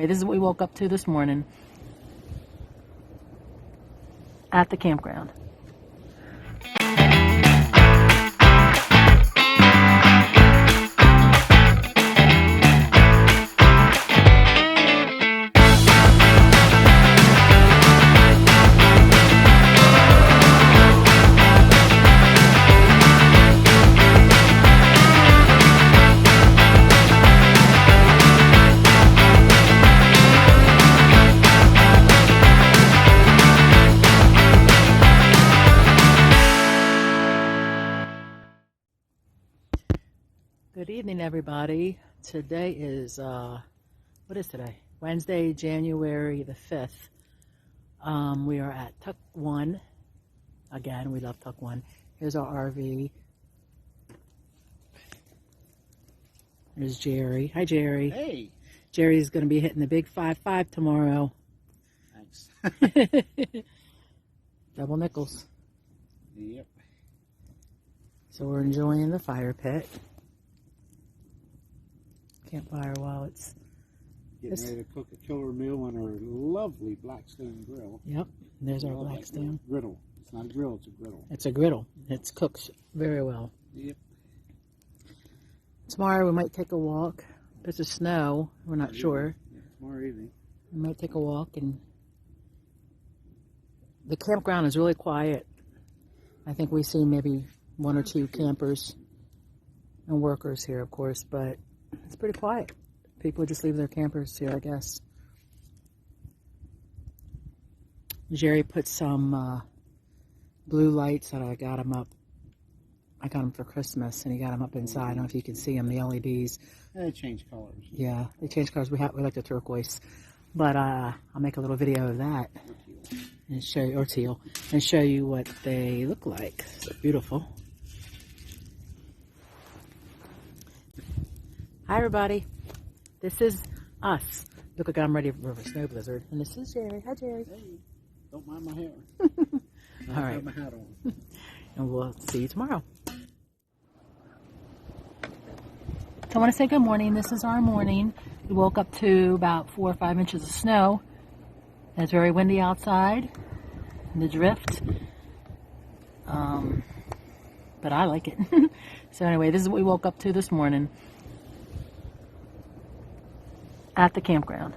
anyway, this is what we woke up to this morning at the campground. Good evening, everybody. Today is, what is today? Wednesday, January the 5th. We are at Tucquan. Again, we love Tucquan. Here's our RV. There's Jerry. Hi, Jerry. Hey. Jerry's going to be hitting the big 5-5 tomorrow. Thanks. Double nickels. Yep. So we're enjoying the fire pit. Campfire while it's getting ready to cook a killer meal on our lovely Blackstone grill. Yep, there's our Blackstone griddle. It's not a grill, it's a griddle. It's a griddle. It's cooked very well. Yep. Tomorrow we might take a walk. There's a snow. We're not sure. Yeah, tomorrow evening. We might take a walk, and the campground is really quiet. I think we see maybe 1 or 2 campers and workers here, of course, but it's pretty quiet. People just leave their campers here, I guess. Jerry put some blue lights that I got him up. I got them for Christmas, and he got them up inside. I don't know if you can see them, the LEDs. They change colors. Yeah, they change colors. We like the turquoise. But I'll make a little video of that and show you, or teal, and show you what they look like. They're beautiful. Hi, everybody. This is us. Look like I'm ready for a snow blizzard. And this is Jerry. Hi, Jerry. Hey, don't mind my hair. All right. Have my hat on. And we'll see you tomorrow. So I want to say good morning. This is our morning. We woke up to about 4 or 5 inches of snow. It's very windy outside. The drift. But I like it. So anyway, this is what we woke up to this morning at the campground.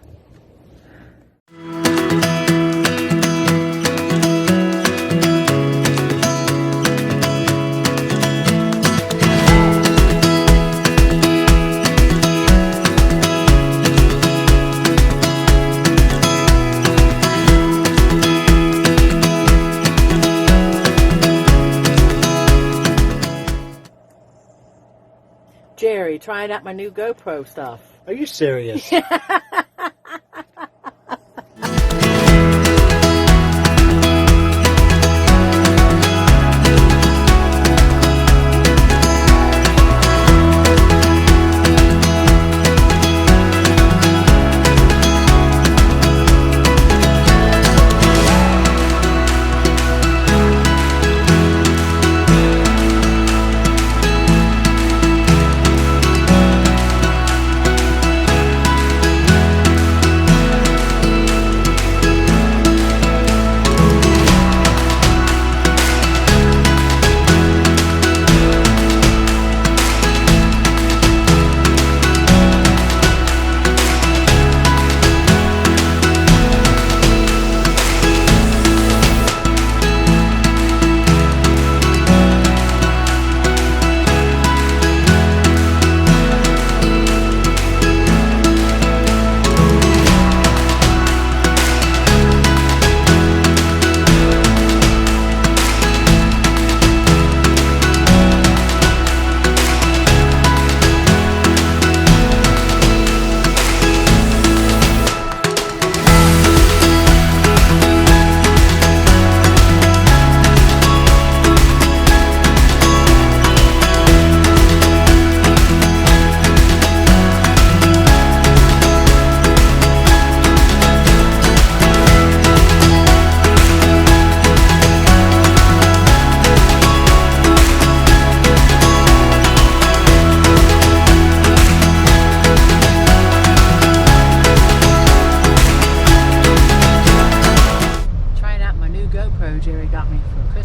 Jerry, trying out my new GoPro stuff. Are you serious?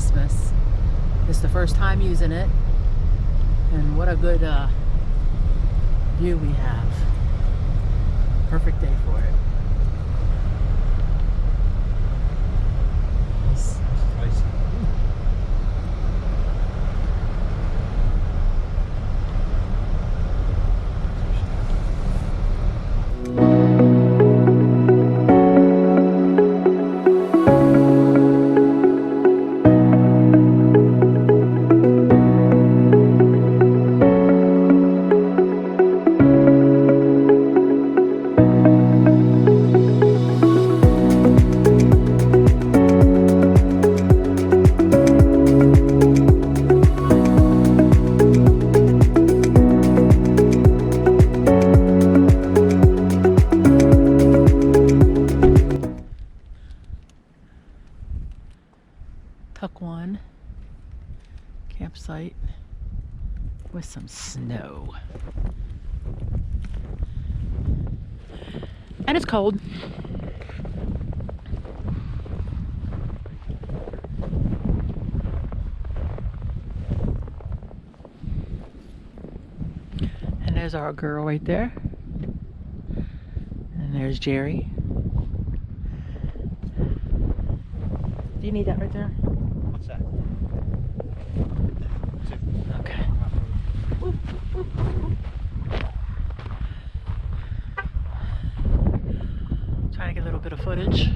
Christmas. It's the first time using it, and what a good view we have. Perfect day for it. Nice. Tucquan campsite with some snow. And it's cold. And there's our girl right there. And there's Jerry. Do you need that right there? What's that? Okay. Trying to get a little bit of footage.